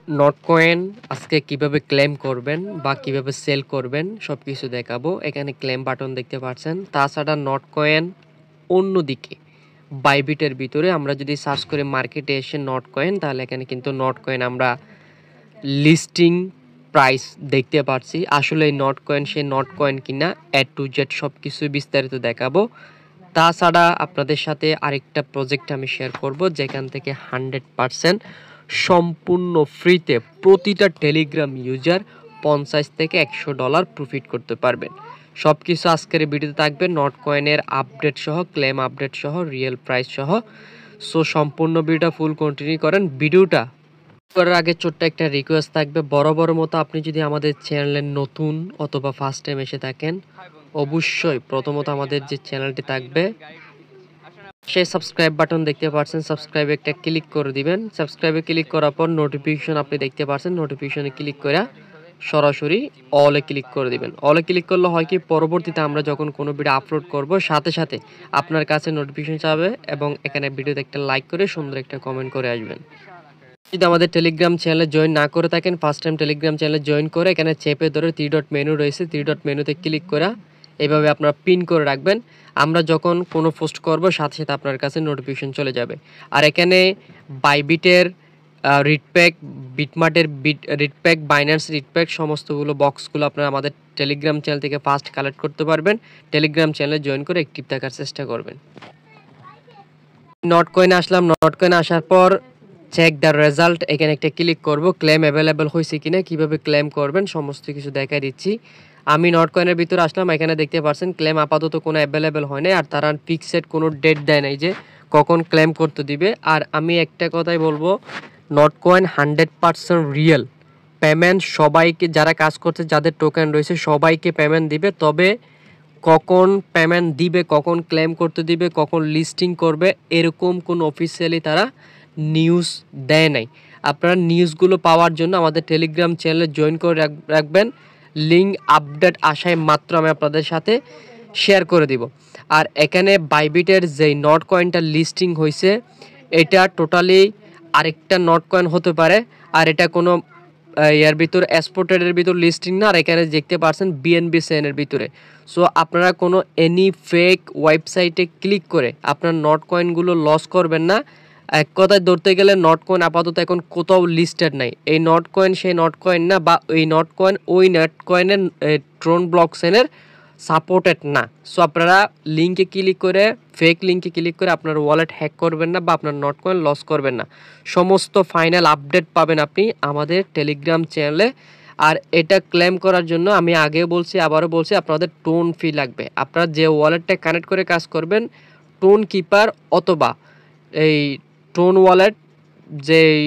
Not coin আজকে কিভাবে claim করবেন বা কিভাবে সেল করবেন সবকিছু দেখাবো। এখানে ক্লেম বাটন দেখতে পাচ্ছেন। তাছাড়া নট কয়েন অন্যদিকে বাইবিটের ভিতরে আমরা যদি সার্চ করে মার্কেটে এসে নট কয়েন, তাহলে এখানে কিন্তু নট কয়েন আমরা লিস্টিং প্রাইস দেখতে পাচ্ছি। আসলে এই not coin say not coin কিনা এ টু জেড সব কিছু বিস্তারিত দেখাবো। তাছাড়া আপনাদের সাথে আরেকটা প্রজেক্ট আমি শেয়ার করব, যেখান থেকে 100% সম্পূর্ণ ফ্রিতে প্রতিটা টেলিগ্রাম ইউজার $50 থেকে $100 প্রফিট করতে পারবেন। সব কিছু আজকের ভিডিওতে থাকবে, নট কয়েনের আপডেট সহ, ক্লেম আপডেট সহ, রিয়েল প্রাইস সহ। সো সম্পূর্ণ ভিডিওটা ফুল কন্টিনিউ করেন। ভিডিওটা করার আগে ছোট্ট একটা রিকোয়েস্ট থাকবে, বড় মতো আপনি যদি আমাদের চ্যানেলে নতুন অথবা ফার্স্ট টাইম এসে থাকেন, অবশ্যই প্রথমত আমাদের যে চ্যানেলটি থাকবে সেই সাবস্ক্রাইব বাটন দেখতে পাচ্ছেন, সাবস্ক্রাইবে একটা ক্লিক করে দিবেন। সাবস্ক্রাইবে ক্লিক করার পর নোটিফিকেশন আপনি দেখতে পাচ্ছেন, নোটিফিকেশনে ক্লিক করে সরাসরি অলে ক্লিক করে দিবেন। অলে ক্লিক করলে হয় কি, পরবর্তীতে আমরা যখন কোনো ভিডিও আপলোড করব সাথে সাথে আপনার কাছে নোটিফিকেশন যাবে এবং এখানে ভিডিওতে একটা লাইক করে সুন্দর একটা কমেন্ট করে আসবেন। যদি আমাদের টেলিগ্রাম চ্যানেলে জয়েন না করে থাকেন, ফার্স্ট টাইম টেলিগ্রাম চ্যানেলে জয়েন করে এখানে চেপে ধরে 3 ডট মেনু রয়েছে, 3 ডট মেনুতে ক্লিক করে এইভাবে আপনারা পিন করে রাখবেন। আমরা যখন কোনো পোস্ট করব সাথে সাথে আপনার কাছে নোটিফিকেশন চলে যাবে। আর এখানে বাইবিটের রিডপ্যাক, বিটমার্টের রিডপ্যাক, বাইন্যান্স রিডপ্যাক সমস্তগুলো বক্সগুলো আপনারা আমাদের টেলিগ্রাম চ্যানেল থেকে ফার্স্ট কালেক্ট করতে পারবেন। টেলিগ্রাম চ্যানেলে জয়েন করে অ্যাক্টিভ থাকার চেষ্টা করবেন। Not coin Aslam, not coin আসার পর চেক দ্য রেজাল্ট, এখানে একটা ক্লিক করব। ক্লেম অ্যাভেলেবেল হয়েছে কিনা, কীভাবে ক্লেম করবেন সমস্ত কিছু দেখাই দিচ্ছি। আমি নট কয়েনের ভিতরে আসলাম, এখানে দেখতে পাচ্ছেন ক্লেম আপাতত কোনো অ্যাভেলেবেল হয় নাই, আর তারা ফিক্সড কোনো ডেট দেয় নাই যে কখন ক্লেম করতে দিবে। আর আমি একটা কথাই বলবো, নট কয়েন 100% রিয়েল। পেমেন্ট সবাইকে, যারা কাজ করছে, যাদের টোকেন রয়েছে সবাইকে পেমেন্ট দিবে। তবে কখন পেমেন্ট দিবে, কখন ক্লেম করতে দিবে, কখন লিস্টিং করবে, এরকম কোনো অফিসিয়ালি তারা নিউজ দেয় নাই। আপনারা নিউজগুলো পাওয়ার জন্য আমাদের টেলিগ্রাম চ্যানেলে জয়েন করে রাখবেন। লিঙ্ক আপডেট আসায় মাত্র আমি আপনাদের সাথে শেয়ার করে দিব। আর এখানে বাইবিটের যেই নট কয়েনটা লিস্টিং হয়েছে, এটা টোটালি আরেকটা নট কয়েন হতে পারে, আর এটা কোনো এর ভিতর এক্সপোর্টেডের ভিতর লিস্টিং না। আর এখানে দেখতে পাচ্ছেন বিএনবি সেনের ভিতরে। সো আপনারা কোনো এনি ফেক ওয়েবসাইটে ক্লিক করে আপনার নট কয়েনগুলো লস করবেন না। এক কথায় ধরতে গেলে নট কয়েন আপাতত এখন কোথাও লিস্টেড নাই। এই নট কয়েন সেই নট কয়েন না, বা এই নট কয়েন ওই নট কয়েনের ট্রন ব্লকচেনের সাপোর্টেড না। সো আপনারা লিঙ্কে ক্লিক করে, ফেক লিঙ্কে ক্লিক করে আপনার ওয়ালেট হ্যাক করবেন না বা আপনার নট কয়েন লস করবেন না। সমস্ত ফাইনাল আপডেট পাবেন আপনি আমাদের টেলিগ্রাম চ্যানেলে। আর এটা ক্লেম করার জন্য আমি আগেও বলছি, আবারও বলছি, আপনাদের টোন ফি লাগবে। আপনারা যে ওয়ালেটটা কানেক্ট করে কাজ করবেন, টোন কিপার অথবা এই টোন ওয়ালেট, যেই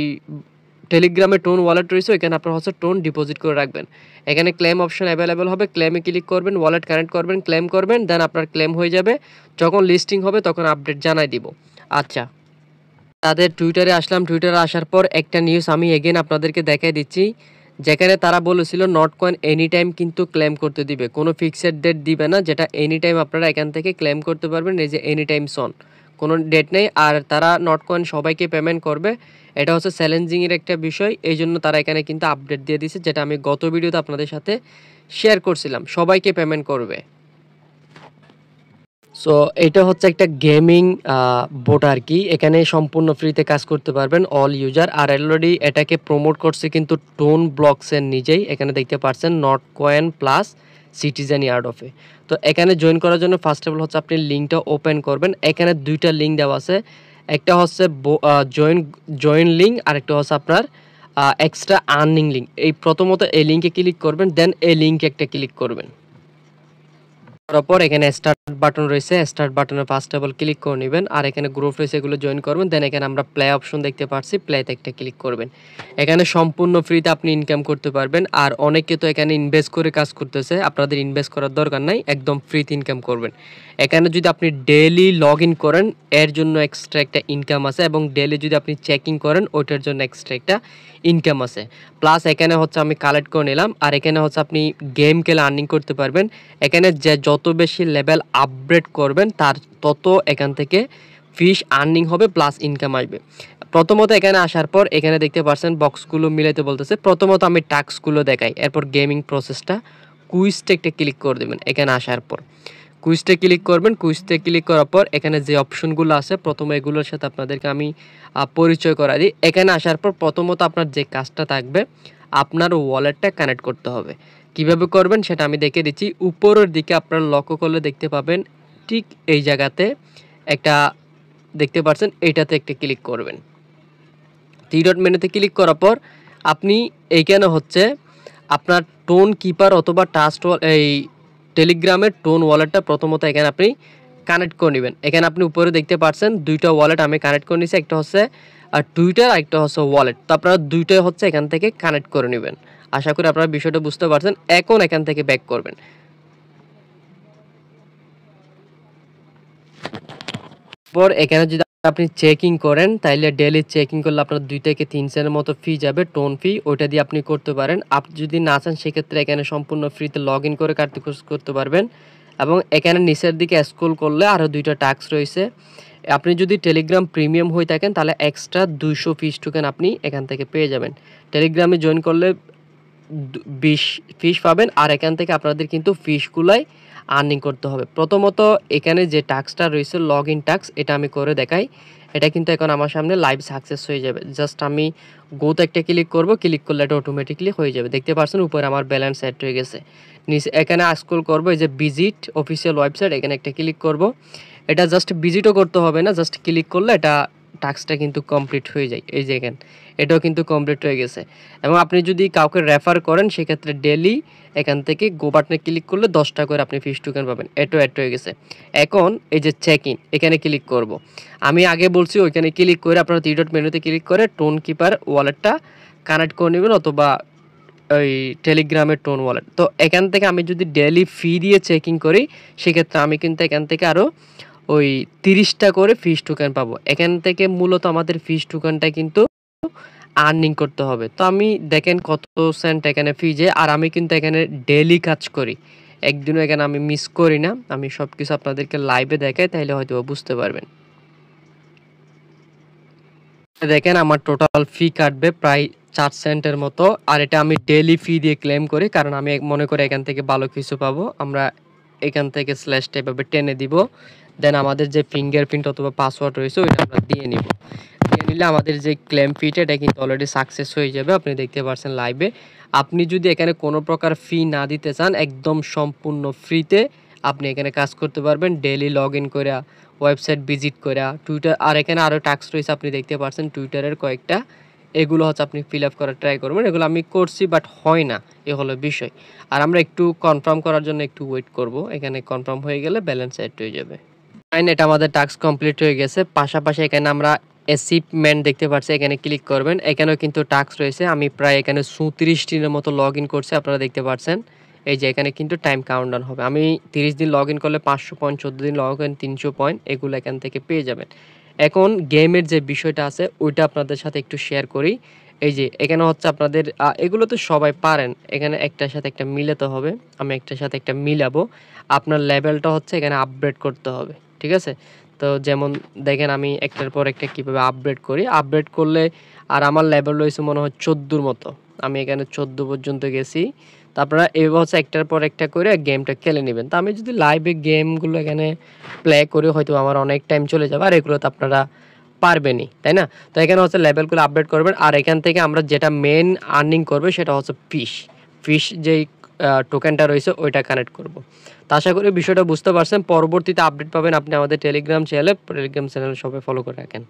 টেলিগ্রামে টোন ওয়ালেট রয়েছে ওইখানে আপনারা হচ্ছে টোন ডিপোজিট করে রাখবেন। এখানে ক্লেম অপশন অ্যাভেলেবেল হবে, ক্লেমে ক্লিক করবেন, ওয়ালেট কানেক্ট করবেন, ক্লেম করবেন, দেন আপনার ক্লেম হয়ে যাবে। যখন লিস্টিং হবে তখন আপডেট জানাই দিব। আচ্ছা, তাদের টুইটারে আসলাম। টুইটারে আসার পর একটা নিউজ আমি এগেন আপনাদেরকে দেখাই দিচ্ছি, যেখানে তারা বলেছিল নট কয়েন এনি টাইম কিন্তু ক্লেম করতে দিবে, কোনো ফিক্সড ডেট দিবে না, যেটা এনি টাইম আপনারা এখান থেকে ক্লেম করতে পারবেন। এই যে এনি টাইম সন, কোনো ডেট নেই। আর তারা নট কয়েন সবাইকে পেমেন্ট করবে, এটা হচ্ছে চ্যালেঞ্জিংয়ের একটা বিষয়। এই জন্য তারা এখানে কিন্তু আপডেট দিয়ে দিয়েছে, যেটা আমি গত ভিডিওতে আপনাদের সাথে শেয়ার করছিলাম, সবাইকে পেমেন্ট করবে। সো এটা হচ্ছে একটা গেমিং বোট আর কি, এখানে সম্পূর্ণ ফ্রিতে কাজ করতে পারবেন অল ইউজার। আর অলরেডি এটাকে প্রমোট করছে কিন্তু টোন ব্লকসের নিজেই, এখানে দেখতে পাচ্ছেন not coin plus citizen yard অফে। তো এখানে জয়েন করার জন্য ফার্স্ট অফ অল হচ্ছে আপনি লিঙ্কটা ওপেন করবেন। এখানে দুইটা লিঙ্ক দেওয়া আছে, একটা হচ্ছে জয়েন লিঙ্ক, আর একটা হচ্ছে আপনার এক্সট্রা আর্নিং লিঙ্ক। এই প্রথমত এই লিঙ্কে ক্লিক করবেন, দেন এই লিঙ্কে একটা ক্লিক করবেন। তারপর এখানে স্টার্ট বাটন রয়েছে, স্টার্ট বাটনে ফার্স্ট অফ অল ক্লিক করে নেবেন। আর এখানে গ্রুপ রয়েছে, এগুলো জয়েন করবেন। দেন এখানে আমরা প্লে অপশন দেখতে পাচ্ছি, প্লেতে একটা ক্লিক করবেন। এখানে সম্পূর্ণ ফ্রিতে আপনি ইনকাম করতে পারবেন। আর অনেকে তো এখানে ইনভেস্ট করে কাজ করতেছে, আপনাদের ইনভেস্ট করার দরকার নাই, একদম ফ্রিতে ইনকাম করবেন। এখানে যদি আপনি ডেইলি লগ ইন করেন, এর জন্য এক্সট্রা একটা ইনকাম আছে, এবং ডেইলি যদি আপনি চেকিং করেন ওইটার জন্য এক্সট্রা একটা ইনকাম আছে। প্লাস এখানে হচ্ছে আমি কালেক্ট করে নিলাম। আর এখানে হচ্ছে আপনি গেম খেলে আর্নিং করতে পারবেন। এখানে যে যত বেশি লেভেল আপগ্রেড করবেন তার তত এখান থেকে ফিশ আর্নিং হবে, প্লাস ইনকাম আসবে। প্রথমত এখানে আসার পর এখানে দেখতে পাচ্ছেন বক্সগুলো মিলাইতে বলতেছে। প্রথমত আমি টাস্কগুলো দেখাই, এরপর গেমিং প্রসেসটা। কুইজটা একটা ক্লিক করে দেবেন। এখানে আসার পর কুইজটা ক্লিক করবেন। কুইজটা ক্লিক করার পর এখানে যে অপশনগুলো আছে প্রথমে এগুলোর সাথে আপনাদেরকে আমি পরিচয় করা দিই। এখানে আসার পর প্রথমত আপনার যে কাজটা থাকবে, আপনার ওয়ালেটটা কানেক্ট করতে হবে। কিভাবে করবেন সেটা আমি দেখিয়ে দিচ্ছি। উপরের দিকে আপনারা লক্ষ্য করলে দেখতে পাবেন ঠিক এই জায়গাতে একটা দেখতে পাচ্ছেন, এইটাতে একটা ক্লিক করবেন। থ্রি ডট মেনুতে ক্লিক করার পর আপনি এইখানে হচ্ছে আপনার টোন কিপার অথবা ট্রাস্ট এই টেলিগ্রামের টোন ওয়ালেটটা প্রথমত এখানে আপনি কানেক্ট করে নেবেন। এখানে আপনি উপরে দেখতে পাচ্ছেন দুইটা ওয়ালেট আমি কানেক্ট করে নিয়েছি, একটা হচ্ছে টুইটার আর একটা হচ্ছে ওয়ালেট। তো আপনারা দুইটাই হচ্ছে এখান থেকে কানেক্ট করে নেবেন। আশা করি আপনারা বিষয়টা বুঝতে পারছেন। এখন এখান থেকে ব্যাক করবেন। পর এখানে যদি আপনি চেকিং করেন তাইলে ডেইলি চেকিং করলে আপনার 2 থেকে 3 সেন্টের মতো ফি যাবে, টোন ফি। ওইটা দিয়ে আপনি করতে পারেন। আপনি যদি না চান সেক্ষেত্রে এখানে সম্পূর্ণ ফ্রিতে লগ ইন করে কার্যকর করতে পারবেন। এবং এখানে নিচের দিকে স্ক্রল করলে আরও 2টা টাস্ক রয়েছে। আপনি যদি টেলিগ্রাম প্রিমিয়াম হয়ে থাকেন তাহলে এক্সট্রা 200 ফিস টোকেন আপনি এখান থেকে পেয়ে যাবেন। টেলিগ্রামে জয়েন করলে 20 ফিস পাবেন। আর এখান থেকে আপনাদের কিন্তু ফিসগুলাই আর্নিং করতে হবে। প্রথমত এখানে যে টাস্কটা রয়েছে লগ ইন টাস্ক, এটা আমি করে দেখাই। এটা কিন্তু এখন আমার সামনে লাইভ সাকসেস হয়ে যাবে। জাস্ট আমি গোতে একটা ক্লিক করব, ক্লিক করলে এটা অটোমেটিকলি হয়ে যাবে। দেখতে পাচ্ছেন উপরে আমার ব্যালেন্স সেট হয়ে গেছে। নিচে এখানে স্ক্রল করব, এই যে ভিজিট অফিসিয়াল ওয়েবসাইট, এখানে একটা ক্লিক করব। এটা জাস্ট ভিজিটও করতে হবে না, জাস্ট ক্লিক করলে এটা টাস্কটা কিন্তু কমপ্লিট হয়ে যায়। এই যে এখানে এটাও কিন্তু কমপ্লিট হয়ে গেছে। এবং আপনি যদি কাউকে রেফার করেন সেক্ষেত্রে ডেলি এখান থেকে গো বাটনে ক্লিক করলে 10 টাকা করে আপনি ফিস টোকেন পাবেন। এটাও অ্যাড হয়ে গেছে। এখন এই যে চেক ইন, এখানে ক্লিক করব। আমি আগে বলছি ওইখানে ক্লিক করে আপনারা 3 ডট মেনুতে ক্লিক করে টোন কিপার ওয়ালেটটা কানেক্ট করে নেবেন অথবা ওই টেলিগ্রামের টোন ওয়ালেট। তো এখান থেকে আমি যদি ডেলি ফি দিয়ে চেকিং করি সেক্ষেত্রে আমি কিন্তু এখান থেকে আরও ওই 30টা করে ফিস টোকেন পাবো। এখান থেকে মূলত আমাদের ফিস টোকেনটা কিন্তু আর্নিং করতে হবে। তো আমি দেখেন কত সেন্ট এখানে ফি যায়। আর আমি কিন্তু এখানে ডেলি কাজ করি, একদিনও এখানে আমি মিস করি না। আমি সব কিছু আপনাদেরকে লাইভে দেখাই, তাহলে হয়তো বুঝতে পারবেন। দেখেন আমার টোটাল ফি কাটবে প্রায় 4 সেন্টের মতো। আর এটা আমি ডেলি ফি দিয়ে ক্লেম করি, কারণ আমি মনে করি এখান থেকে ভালো কিছু পাবো। আমরা এখান থেকে স্ল্যাশটা এভাবে টেনে দিব, দেন আমাদের যে ফিঙ্গারপ্রিন্ট অথবা পাসওয়ার্ড রয়েছে ওইটা আমরা দিয়ে নিব। দিয়ে নিলে আমাদের যে ক্লেম ফিটা এটা কিন্তু অলরেডি সাকসেস হয়ে যাবে। আপনি দেখতে পাচ্ছেন লাইভে। আপনি যদি এখানে কোনো প্রকার ফি না দিতে চান, একদম সম্পূর্ণ ফ্রিতে আপনি এখানে কাজ করতে পারবেন। ডেলি লগ ইন করে ওয়েবসাইট ভিজিট করে টুইটার, আর এখানে আরও টাস্ক রয়েছে আপনি দেখতে পাচ্ছেন টুইটারের কয়েকটা। এগুলো হচ্ছে আপনি ফিল আপ করার ট্রাই করবেন। এগুলো আমি করছি বাট হয় না, এ হলো বিষয়। আর আমরা একটু কনফার্ম করার জন্য একটু ওয়েট করব। এখানে কনফার্ম হয়ে গেলে ব্যালেন্স সেট হয়ে যাবে। ফাইন, এটা আমাদের টাস্ক কমপ্লিট হয়ে গেছে। পাশাপাশি এখানে আমরা অ্যাচিভমেন্ট দেখতে পাচ্ছি, এখানে ক্লিক করবেন। এখানেও কিন্তু টাস্ক রয়েছে। আমি প্রায় এখানে 34 দিনের মতো লগ ইন করছি, আপনারা দেখতে পাচ্ছেন। এই যে এখানে কিন্তু টাইম কাউন্টডাউন হবে। আমি 30 দিন লগ ইন করলে 500 পয়েন্ট, 14 দিন লগ ইন 300 পয়েন্ট, এগুলো এখান থেকে পেয়ে যাবেন। এখন গেমের যে বিষয়টা আছে ওইটা আপনাদের সাথে একটু শেয়ার করি। এই যে এখানে হচ্ছে আপনাদের এগুলো তো সবাই পারেন, এখানে একটার সাথে একটা মিলাতে হবে। আমি একটার সাথে একটা মিলাবো। আপনার লেভেলটা হচ্ছে এখানে আপগ্রেড করতে হবে, ঠিক আছে? তো যেমন দেখেন আমি একটার পর একটা কীভাবে আপগ্রেড করি। আপগ্রেড করলে আর আমার লেভেল রয়েছে মনে হয় 14 মতো। আমি এখানে 14 পর্যন্ত গেছি। তো আপনারা এভাবে হচ্ছে একটার পর একটা করে গেমটা খেলে নেবেন। তো আমি যদি লাইভে গেমগুলো এখানে প্লে করি হয়তো আমার অনেক টাইম চলে যাবে, আর এগুলো তো আপনারা পারবেনই, তাই না? তো এখানে হচ্ছে লেভেলগুলো আপডেট করবেন। আর এখান থেকে আমরা যেটা মেন আর্নিং করবে সেটা হচ্ছে ফিশ যেই টোকেনটা রয়েছে ওইটা কানেক্ট করব। তো আশা করি বিষয়টা বুঝতে পারছেন। পরবর্তীতে আপডেট পাবেন আপনি আমাদের টেলিগ্রাম চ্যানেলে সবাই ফলো করে রাখেন।